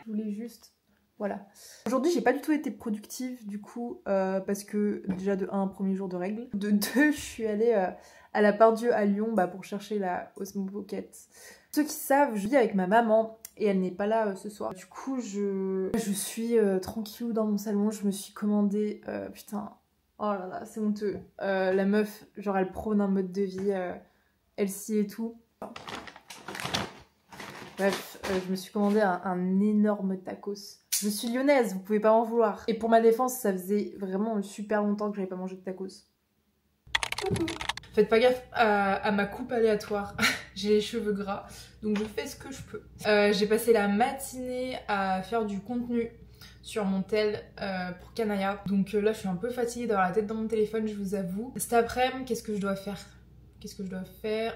Je voulais juste... Voilà. Aujourd'hui, j'ai pas du tout été productive, du coup, parce que, déjà, de 1, premier jour de règles. De 2, je suis allée à la Part-Dieu à Lyon pour chercher la Osmo Pocket. Ceux qui savent, je vis avec ma maman et elle n'est pas là ce soir. Du coup, je suis tranquillou dans mon salon. Je me suis commandé... putain, oh là là, c'est honteux. La meuf, genre, elle prône un mode de vie healthy et tout. Bref, je me suis commandé un énorme tacos. Je suis lyonnaise, vous pouvez pas m'en vouloir. Et pour ma défense, ça faisait vraiment super longtemps que j'avais pas mangé de tacos. Faites pas gaffe à ma coupe aléatoire. J'ai les cheveux gras, donc je fais ce que je peux. J'ai passé la matinée à faire du contenu sur mon tel pour Canaya. Donc là, je suis un peu fatiguée d'avoir la tête dans mon téléphone, je vous avoue. Cet après-midi, qu'est-ce que je dois faire?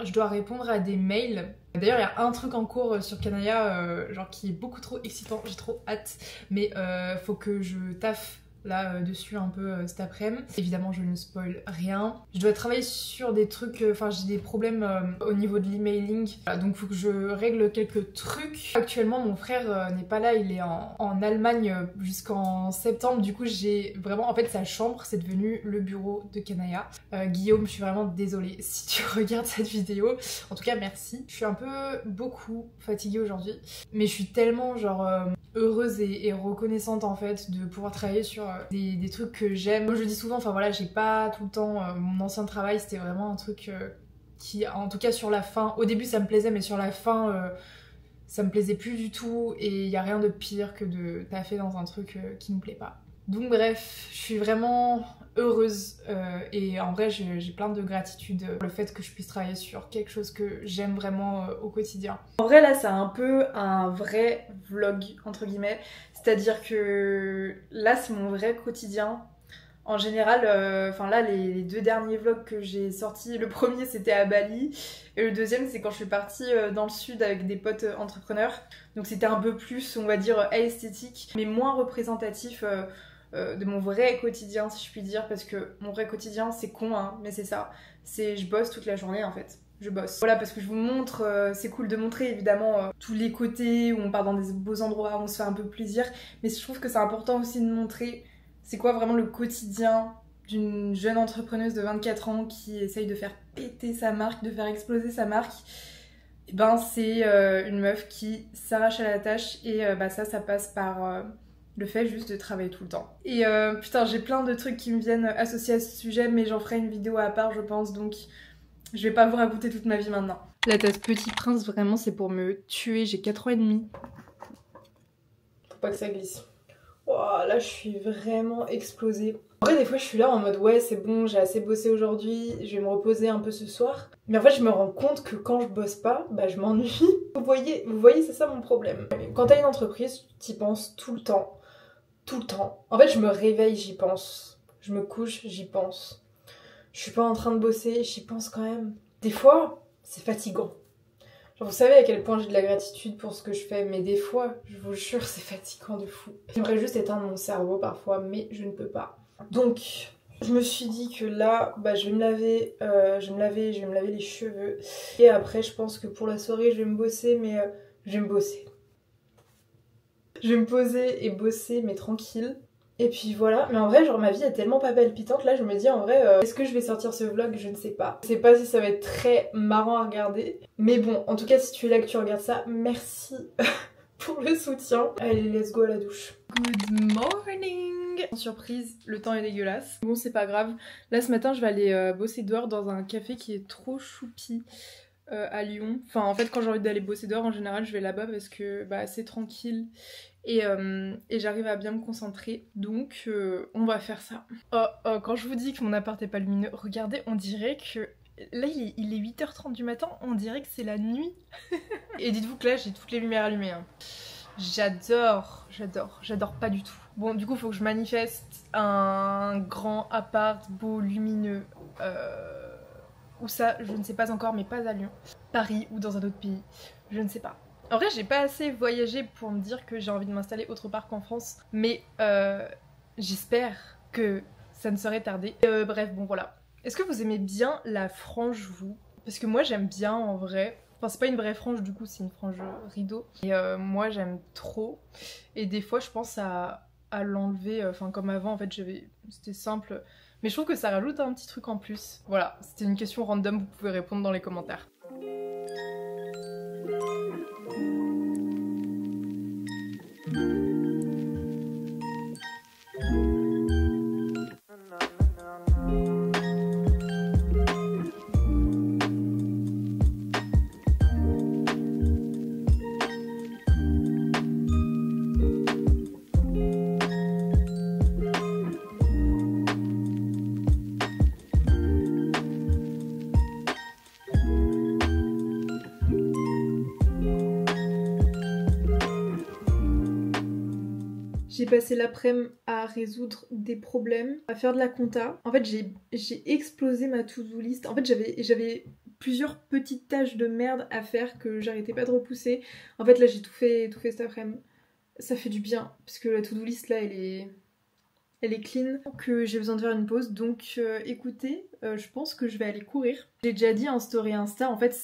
Je dois répondre à des mails. D'ailleurs, il y a un truc en cours sur Canaya, genre qui est beaucoup trop excitant, j'ai trop hâte. Mais faut que je taffe là dessus un peu cet après-midi. Évidemment, je ne spoil rien. Je dois travailler sur des trucs, enfin j'ai des problèmes au niveau de l'emailing. Voilà, donc faut que je règle quelques trucs. Actuellement, mon frère n'est pas là, il est en Allemagne jusqu'en septembre. Du coup, j'ai vraiment, en fait, sa chambre, c'est devenu le bureau de Canaya. Guillaume, je suis vraiment désolée si tu regardes cette vidéo. En tout cas, merci. Je suis un peu beaucoup fatiguée aujourd'hui, mais je suis tellement genre heureuse et reconnaissante en fait de pouvoir travailler sur des trucs que j'aime. Comme je le dis souvent, enfin voilà, j'ai pas tout le temps mon ancien travail, c'était vraiment un truc qui, en tout cas sur la fin, au début ça me plaisait, mais sur la fin ça me plaisait plus du tout, et il y a rien de pire que de taffer dans un truc qui me plaît pas. Donc bref, je suis vraiment heureuse et en vrai j'ai plein de gratitude pour le fait que je puisse travailler sur quelque chose que j'aime vraiment au quotidien. En vrai là c'est un peu un vrai vlog entre guillemets, c'est-à-dire que là c'est mon vrai quotidien. En général, enfin là les 2 derniers vlogs que j'ai sortis, le premier c'était à Bali et le deuxième c'est quand je suis partie dans le sud avec des potes entrepreneurs. Donc c'était un peu plus on va dire esthétique mais moins représentatif de mon vrai quotidien si je puis dire, parce que mon vrai quotidien c'est con hein, mais c'est ça, c'est je bosse toute la journée en fait. Je bosse. Voilà, parce que je vous montre, c'est cool de montrer évidemment tous les côtés où on part dans des beaux endroits, où on se fait un peu plaisir, mais je trouve que c'est important aussi de montrer c'est quoi vraiment le quotidien d'une jeune entrepreneuse de 24 ans qui essaye de faire péter sa marque, de faire exploser sa marque. Et ben c'est une meuf qui s'arrache à la tâche et ça passe par le fait juste de travailler tout le temps. Et putain, j'ai plein de trucs qui me viennent associés à ce sujet, mais j'en ferai une vidéo à part je pense, donc je vais pas vous raconter toute ma vie maintenant. La tasse Petit Prince, vraiment c'est pour me tuer, j'ai 4 ans et demi. Faut pas que ça glisse. Oh, là je suis vraiment explosée. En vrai des fois je suis là en mode ouais c'est bon, j'ai assez bossé aujourd'hui, je vais me reposer un peu ce soir. Mais en fait je me rends compte que quand je bosse pas, je m'ennuie. Vous voyez c'est ça mon problème. Quand t'as une entreprise, t'y penses tout le temps. Tout le temps. En fait je me réveille, j'y pense. Je me couche, j'y pense. Je suis pas en train de bosser, j'y pense quand même. Des fois, c'est fatigant. Genre, vous savez à quel point j'ai de la gratitude pour ce que je fais, mais des fois, je vous jure, c'est fatigant de fou. J'aimerais juste éteindre mon cerveau parfois, mais je ne peux pas. Donc, je me suis dit que là, je vais me laver, je vais me laver les cheveux. Et après, je pense que pour la soirée, je vais me bosser, mais je vais me bosser. Je vais me poser et bosser, mais tranquille. Et puis voilà, mais en vrai genre ma vie est tellement pas palpitante, là je me dis en vrai est-ce que je vais sortir ce vlog, je ne sais pas. Je sais pas si ça va être très marrant à regarder, mais bon en tout cas si tu es là que tu regardes ça, merci pour le soutien. Allez let's go à la douche. Good morning. Surprise, le temps est dégueulasse. Bon c'est pas grave, là ce matin je vais aller bosser dehors dans un café qui est trop choupi. À Lyon. Enfin en fait quand j'ai envie d'aller bosser dehors en général je vais là-bas parce que c'est tranquille et j'arrive à bien me concentrer, donc on va faire ça. Quand je vous dis que mon appart est pas lumineux, regardez, on dirait que là il est 8h30 du matin, on dirait que c'est la nuit. Et dites-vous que là j'ai toutes les lumières allumées hein. J'adore pas du tout. Bon du coup faut que je manifeste un grand appart beau lumineux où ça, je ne sais pas encore, mais pas à Lyon. Paris ou dans un autre pays, je ne sais pas. En vrai, j'ai pas assez voyagé pour me dire que j'ai envie de m'installer autre part qu'en France, mais j'espère que ça ne serait tardé. Bref, bon voilà. Est-ce que vous aimez bien la frange, vous? Parce que moi, j'aime bien en vrai. Enfin c'est pas une vraie frange du coup, c'est une frange rideau. Et moi j'aime trop. Et des fois je pense à l'enlever, enfin comme avant en fait c'était simple. Mais je trouve que ça rajoute un petit truc en plus. Voilà, c'était une question random, vous pouvez répondre dans les commentaires. J'ai passé l'après-midi à résoudre des problèmes, à faire de la compta. En fait, j'ai explosé ma to-do list. En fait, j'avais plusieurs petites tâches de merde à faire que j'arrêtais pas de repousser. En fait, là, j'ai tout fait cet après-midi. Ça fait du bien, parce que la to-do list, là, elle est clean. Que j'ai besoin de faire une pause. Donc, écoutez, je pense que je vais aller courir. J'ai déjà dit en story Insta, en fait,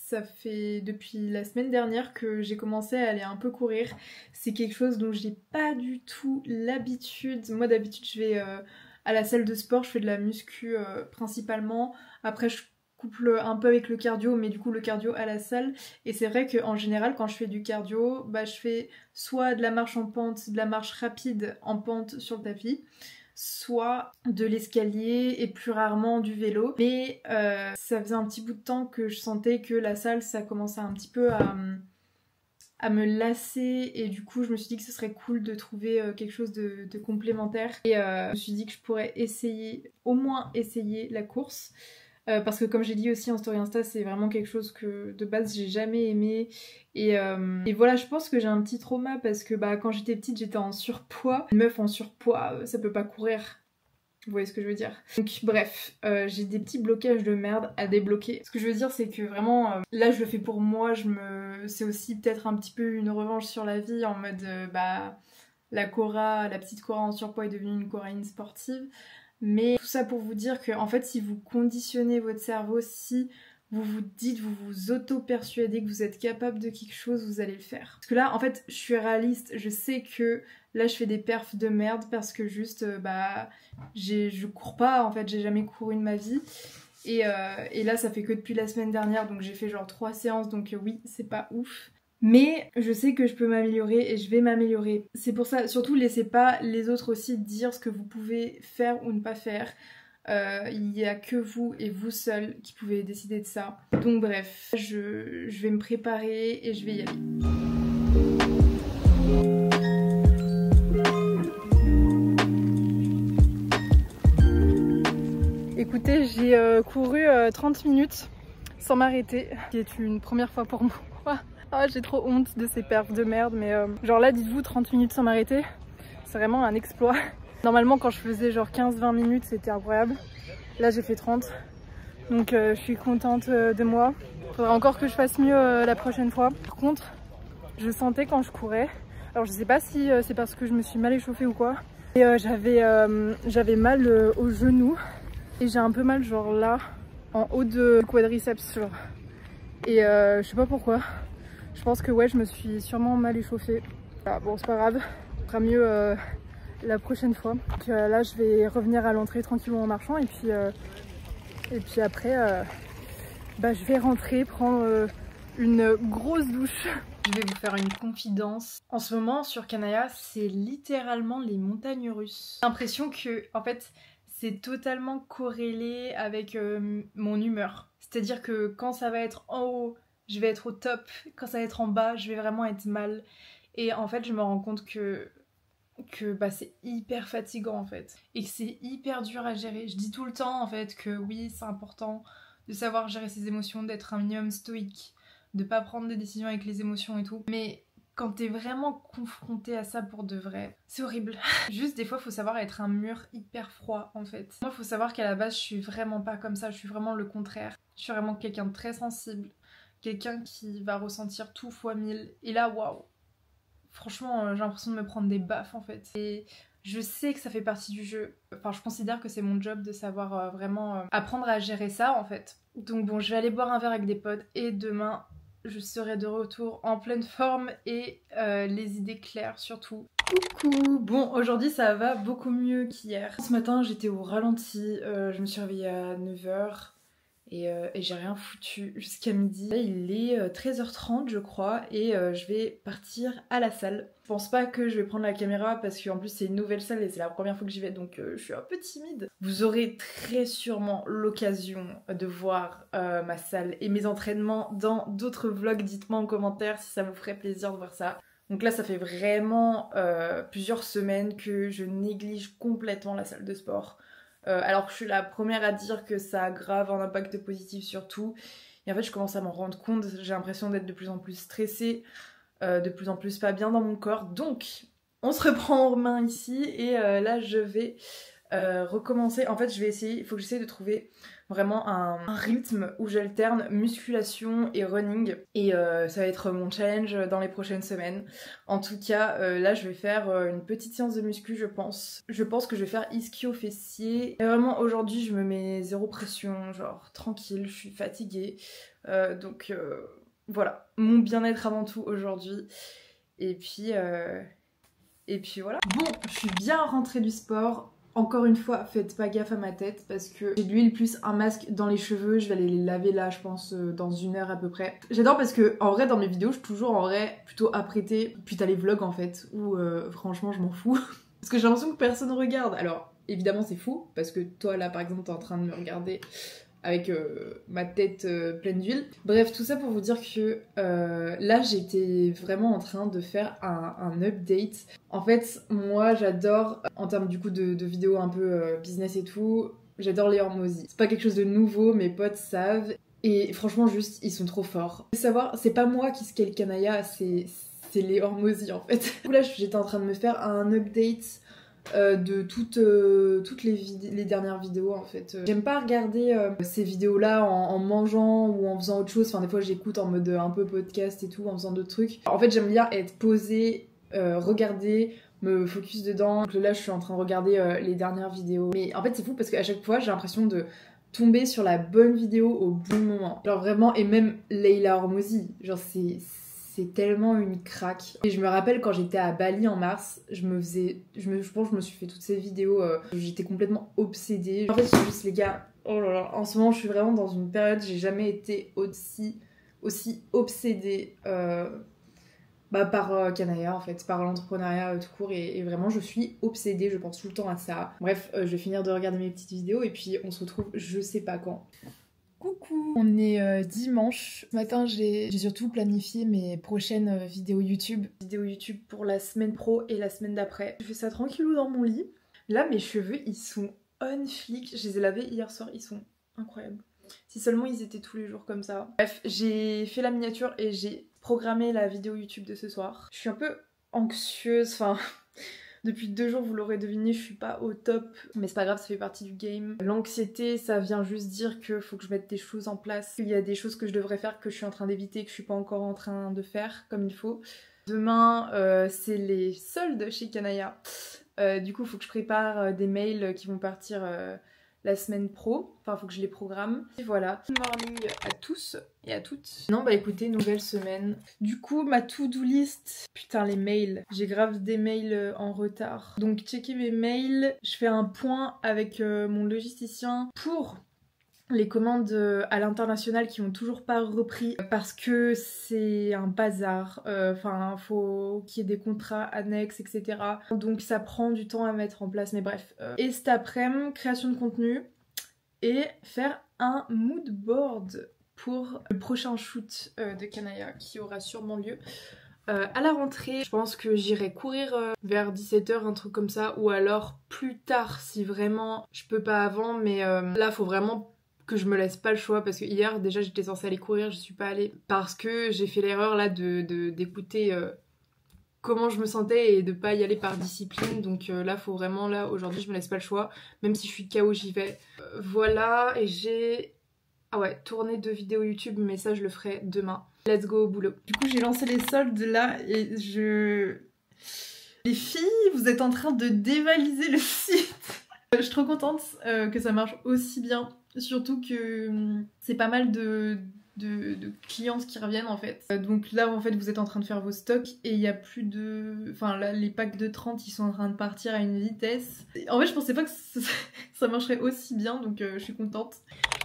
ça fait depuis la semaine dernière que j'ai commencé à aller un peu courir. C'est quelque chose dont j'ai pas du tout l'habitude. Moi d'habitude je vais à la salle de sport, je fais de la muscu principalement. Après je couple un peu avec le cardio, mais du coup le cardio à la salle. Et c'est vrai qu'en général quand je fais du cardio, bah, je fais soit de la marche en pente, de la marche rapide en pente sur le tapis, soit de l'escalier et plus rarement du vélo. Mais ça faisait un petit bout de temps que je sentais que la salle, ça commençait un petit peu à me lasser et du coup je me suis dit que ce serait cool de trouver quelque chose de complémentaire. Et je me suis dit que je pourrais au moins essayer la course. Parce que comme j'ai dit aussi en story Insta, c'est vraiment quelque chose que de base j'ai jamais aimé. Et voilà, je pense que j'ai un petit trauma parce que bah, quand j'étais petite, j'étais en surpoids. Une meuf en surpoids, ça peut pas courir. Vous voyez ce que je veux dire? Donc bref, j'ai des petits blocages de merde à débloquer. Ce que je veux dire, c'est que vraiment, là je le fais pour moi, c'est aussi peut-être un petit peu une revanche sur la vie en mode, bah, la petite Cora en surpoids est devenue une Coraïne sportive. Mais tout ça pour vous dire que en fait si vous conditionnez votre cerveau, si vous vous dites, vous vous auto-persuadez que vous êtes capable de quelque chose, vous allez le faire. Parce que là en fait je suis réaliste, je sais que là je fais des perfs de merde parce que juste bah je cours pas en fait, j'ai jamais couru de ma vie. Et là ça fait que depuis la semaine dernière, donc j'ai fait genre 3 séances, donc oui c'est pas ouf. Mais je sais que je peux m'améliorer et je vais m'améliorer. C'est pour ça, surtout laissez pas les autres aussi dire ce que vous pouvez faire ou ne pas faire. Il n'y a que vous et vous seul qui pouvez décider de ça. Donc bref, je vais me préparer et je vais y aller. Écoutez, j'ai couru 30 minutes sans m'arrêter, ce qui est une première fois pour moi. Ah, j'ai trop honte de ces perfs de merde, mais genre là, dites-vous, 30 minutes sans m'arrêter, c'est vraiment un exploit. Normalement, quand je faisais genre 15-20 minutes, c'était incroyable. Là, j'ai fait 30, donc je suis contente de moi. Faudra encore que je fasse mieux la prochaine fois. Par contre, je sentais quand je courais, alors je sais pas si c'est parce que je me suis mal échauffée ou quoi, et j'avais mal au genou, et j'ai un peu mal genre là, en haut de quadriceps, genre. Et je sais pas pourquoi. Je pense que ouais, je me suis sûrement mal échauffée. Voilà, bon, c'est pas grave, ce sera mieux la prochaine fois. Donc, là, je vais revenir à l'entrée tranquillement en marchant et puis après, bah, je vais rentrer, prendre une grosse douche. Je vais vous faire une confidence. En ce moment, sur Kanaya, c'est littéralement les montagnes russes. J'ai l'impression que, en fait, c'est totalement corrélé avec mon humeur. C'est-à-dire que quand ça va être en haut, je vais être au top. Quand ça va être en bas, je vais vraiment être mal. Et en fait, je me rends compte que bah, c'est hyper fatigant en fait. Et que c'est hyper dur à gérer. Je dis tout le temps en fait que oui, c'est important de savoir gérer ses émotions, d'être un minimum stoïque, de pas prendre des décisions avec les émotions et tout. Mais quand t'es vraiment confronté à ça pour de vrai, c'est horrible. Juste des fois, faut savoir être un mur hyper froid en fait. Moi, faut savoir qu'à la base, je suis vraiment pas comme ça. Je suis vraiment le contraire. Je suis vraiment quelqu'un de très sensible. Quelqu'un qui va ressentir tout fois 1000. Et là, waouh! Franchement, j'ai l'impression de me prendre des baffes en fait. Et je sais que ça fait partie du jeu. Enfin, je considère que c'est mon job de savoir vraiment apprendre à gérer ça en fait. Donc bon, je vais aller boire un verre avec des potes et demain, je serai de retour en pleine forme et les idées claires surtout. Coucou! Bon, aujourd'hui ça va beaucoup mieux qu'hier. Ce matin j'étais au ralenti, je me suis réveillée à 9h et j'ai rien foutu jusqu'à midi. Là il est 13h30 je crois et je vais partir à la salle. Je pense pas que je vais prendre la caméra parce qu'en plus c'est une nouvelle salle et c'est la première fois que j'y vais donc je suis un peu timide. Vous aurez très sûrement l'occasion de voir ma salle et mes entraînements dans d'autres vlogs. Dites-moi en commentaire si ça vous ferait plaisir de voir ça. Donc là ça fait vraiment plusieurs semaines que je néglige complètement la salle de sport. Alors que je suis la première à dire que ça a grave un impact positif sur tout. Et en fait je commence à m'en rendre compte, j'ai l'impression d'être de plus en plus stressée, de plus en plus pas bien dans mon corps. Donc on se reprend en main ici et là je vais recommencer. En fait je vais essayer, il faut que j'essaye de trouver vraiment un rythme où j'alterne musculation et running et ça va être mon challenge dans les prochaines semaines. En tout cas là je vais faire une petite séance de muscu je pense. Je pense que je vais faire ischio fessier. Et vraiment aujourd'hui je me mets zéro pression, genre tranquille, je suis fatiguée. Donc voilà, mon bien-être avant tout aujourd'hui. Et puis voilà. Bon, je suis bien rentrée du sport. Encore une fois, faites pas gaffe à ma tête parce que j'ai de l'huile plus un masque dans les cheveux. Je vais aller les laver là, je pense, dans 1 heure à peu près. J'adore parce que, en vrai, dans mes vidéos, je suis toujours en vrai plutôt apprêtée. Puis t'as les vlogs en fait, où franchement, je m'en fous. Parce que j'ai l'impression que personne regarde. Alors, évidemment, c'est faux parce que toi, là, par exemple, t'es en train de me regarder avec ma tête pleine d'huile. Bref, tout ça pour vous dire que là j'étais vraiment en train de faire un update. En fait, moi j'adore, en termes du coup de vidéos un peu business et tout, j'adore les Hormozy. C'est pas quelque chose de nouveau, mes potes savent. Et franchement, juste, ils sont trop forts. Faut savoir, c'est pas moi qui scale Kanaya, c'est les Hormozy en fait. Du coup là, j'étais en train de me faire un update de toutes les dernières vidéos en fait. J'aime pas regarder ces vidéos là en mangeant ou en faisant autre chose, enfin des fois j'écoute en mode un peu podcast et tout, en faisant d'autres trucs. En fait j'aime bien être posée, regarder, me focus dedans. Donc là je suis en train de regarder les dernières vidéos. Mais en fait c'est fou parce qu'à chaque fois j'ai l'impression de tomber sur la bonne vidéo au bon moment. Genre vraiment, et même Leila Hormozy, genre c'est tellement une craque. Et je me rappelle quand j'étais à Bali en mars, je pense que je me suis fait toutes ces vidéos, j'étais complètement obsédée. En fait, c'est juste les gars, oh là là, en ce moment je suis vraiment dans une période, j'ai jamais été aussi obsédée par Kanaya en fait, par l'entrepreneuriat tout court et vraiment je suis obsédée, je pense tout le temps à ça. Bref, je vais finir de regarder mes petites vidéos et puis on se retrouve je sais pas quand. Coucou! On est dimanche. Ce matin, j'ai surtout planifié mes prochaines vidéos YouTube. Vidéos YouTube pour la semaine pro et la semaine d'après. Je fais ça tranquillou dans mon lit. Là, mes cheveux, ils sont on flic. Je les ai lavés hier soir, ils sont incroyables. Si seulement ils étaient tous les jours comme ça. Bref, j'ai fait la miniature et j'ai programmé la vidéo YouTube de ce soir. Je suis un peu anxieuse, enfin... Depuis 2 jours, vous l'aurez deviné, je suis pas au top, mais c'est pas grave, ça fait partie du game. L'anxiété, ça vient juste dire que faut que je mette des choses en place. Il y a des choses que je devrais faire que je suis en train d'éviter, que je suis pas encore en train de faire comme il faut. Demain, c'est les soldes chez Kanaya. Du coup, il faut que je prépare des mails qui vont partir la semaine pro. Enfin, faut que je les programme. Et voilà. Good morning à tous et à toutes. Non, bah écoutez, nouvelle semaine. Du coup, ma to-do list. Putain, les mails. J'ai grave des mails en retard. Donc, checker mes mails. Je fais un point avec mon logisticien pour les commandes à l'international qui n'ont toujours pas repris parce que c'est un bazar. Enfin, faut qu'il y ait des contrats annexes, etc. Donc ça prend du temps à mettre en place, mais bref. Et cet après-midi, création de contenu et faire un mood board pour le prochain shoot de Kanaya qui aura sûrement lieu à la rentrée. Je pense que j'irai courir vers 17h, un truc comme ça, ou alors plus tard si vraiment je peux pas avant, mais là faut vraiment que je me laisse pas le choix parce que hier déjà j'étais censée aller courir, je suis pas allée parce que j'ai fait l'erreur là d'écouter comment je me sentais et de pas y aller par discipline. Donc là faut vraiment, là aujourd'hui je me laisse pas le choix, même si je suis KO j'y vais. Voilà, et j'ai tourné 2 vidéos YouTube, mais ça je le ferai demain. Let's go au boulot. Du coup j'ai lancé les soldes là et les filles, vous êtes en train de dévaliser le site. Je suis trop contente que ça marche aussi bien. Surtout que c'est pas mal de de clientes qui reviennent en fait. Donc là en fait vous êtes en train de faire vos stocks et il y a plus de... Enfin là les packs de 30 ils sont en train de partir à une vitesse. En fait je pensais pas que ça marcherait aussi bien donc je suis contente.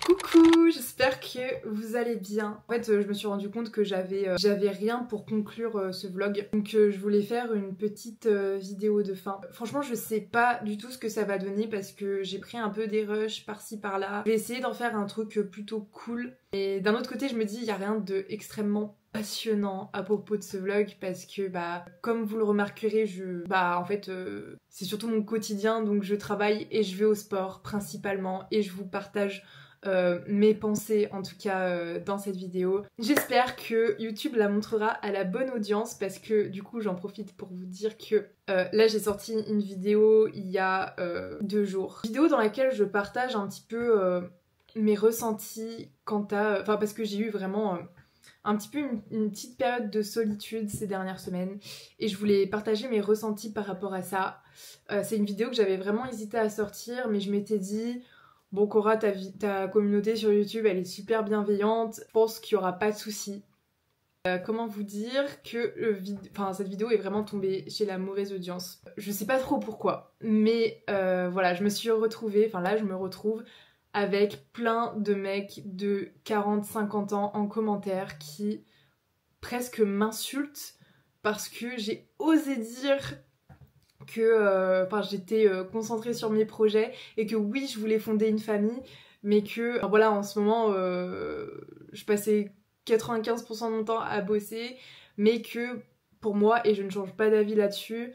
Coucou, j'espère que vous allez bien. En fait, je me suis rendu compte que j'avais rien pour conclure ce vlog. Donc je voulais faire une petite vidéo de fin. Franchement, je sais pas du tout ce que ça va donner parce que j'ai pris un peu des rushs par-ci par-là. Je vais essayer d'en faire un truc plutôt cool. Et d'un autre côté, je me dis, il y a rien de extrêmement passionnant à propos de ce vlog parce que comme vous le remarquerez en fait c'est surtout mon quotidien, donc je travaille et je vais au sport principalement et je vous partage mes pensées en tout cas dans cette vidéo. J'espère que YouTube la montrera à la bonne audience parce que du coup j'en profite pour vous dire que là j'ai sorti une vidéo il y a 2 jours. Vidéo dans laquelle je partage un petit peu mes ressentis quant à... Enfin parce que j'ai eu vraiment un petit peu une petite période de solitude ces dernières semaines et je voulais partager mes ressentis par rapport à ça. C'est une vidéo que j'avais vraiment hésité à sortir mais je m'étais dit... Bon Cora, ta communauté sur YouTube elle est super bienveillante, je pense qu'il n'y aura pas de soucis. Comment vous dire que cette vidéo est vraiment tombée chez la mauvaise audience. Je sais pas trop pourquoi, mais voilà, je me suis retrouvée, enfin là je me retrouve avec plein de mecs de 40-50 ans en commentaire qui presque m'insultent parce que j'ai osé dire que j'étais concentrée sur mes projets et que oui je voulais fonder une famille mais que voilà en ce moment je passais 95% de mon temps à bosser mais que pour moi, et je ne change pas d'avis là-dessus,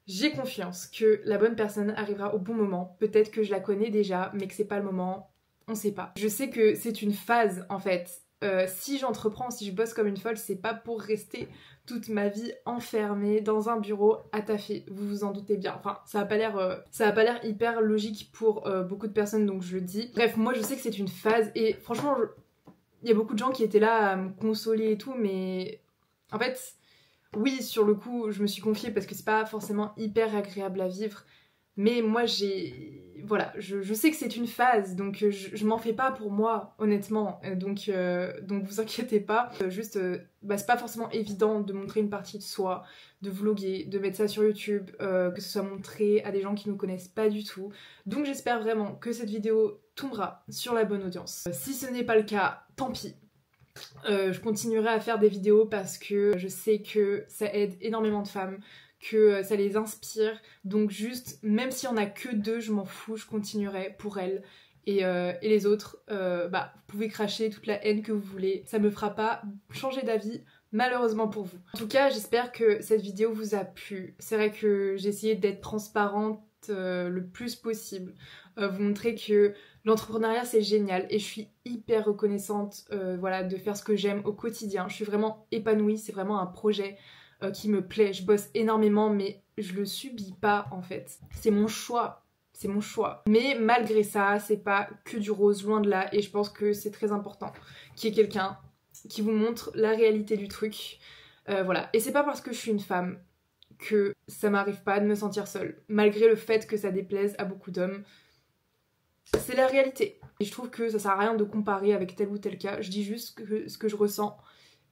j'ai confiance que la bonne personne arrivera au bon moment. Peut-être que je la connais déjà mais que c'est pas le moment, on sait pas. Je sais que c'est une phase en fait. Si j'entreprends, si je bosse comme une folle, c'est pas pour rester toute ma vie enfermée dans un bureau à taffer, vous vous en doutez bien. Enfin, ça a pas l'air hyper logique pour beaucoup de personnes, donc je le dis. Bref, moi je sais que c'est une phase, et franchement, il y a beaucoup de gens qui étaient là à me consoler et tout, mais en fait, oui, sur le coup, je me suis confiée parce que c'est pas forcément hyper agréable à vivre, mais moi voilà, je sais que c'est une phase, donc je m'en fais pas pour moi, honnêtement, donc vous inquiétez pas. C'est pas forcément évident de montrer une partie de soi, de vlogger, de mettre ça sur YouTube, que ce soit montré à des gens qui nous connaissent pas du tout. Donc j'espère vraiment que cette vidéo tombera sur la bonne audience. Si ce n'est pas le cas, tant pis. Je continuerai à faire des vidéos parce que je sais que ça aide énormément de femmes, que ça les inspire, donc juste, même s'il y en a que 2, je m'en fous, je continuerai pour elles. Et les autres, vous pouvez cracher toute la haine que vous voulez, ça me fera pas changer d'avis, malheureusement pour vous. En tout cas, j'espère que cette vidéo vous a plu. C'est vrai que j'ai essayé d'être transparente le plus possible, vous montrer que l'entrepreneuriat c'est génial et je suis hyper reconnaissante de faire ce que j'aime au quotidien. Je suis vraiment épanouie, c'est vraiment un projet qui me plaît, je bosse énormément mais je le subis pas en fait. C'est mon choix. C'est mon choix. Mais malgré ça, c'est pas que du rose, loin de là, et je pense que c'est très important qu'il y ait quelqu'un qui vous montre la réalité du truc. Voilà. Et c'est pas parce que je suis une femme que ça m'arrive pas de me sentir seule, malgré le fait que ça déplaise à beaucoup d'hommes. C'est la réalité. Et je trouve que ça sert à rien de comparer avec tel ou tel cas, je dis juste ce que je ressens.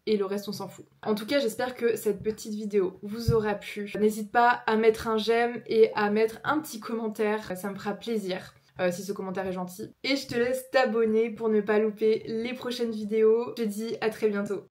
Et le reste on s'en fout. En tout cas j'espère que cette petite vidéo vous aura plu. N'hésite pas à mettre un j'aime et à mettre un petit commentaire, ça me fera plaisir si ce commentaire est gentil. Et je te laisse t'abonner pour ne pas louper les prochaines vidéos. Je te dis à très bientôt.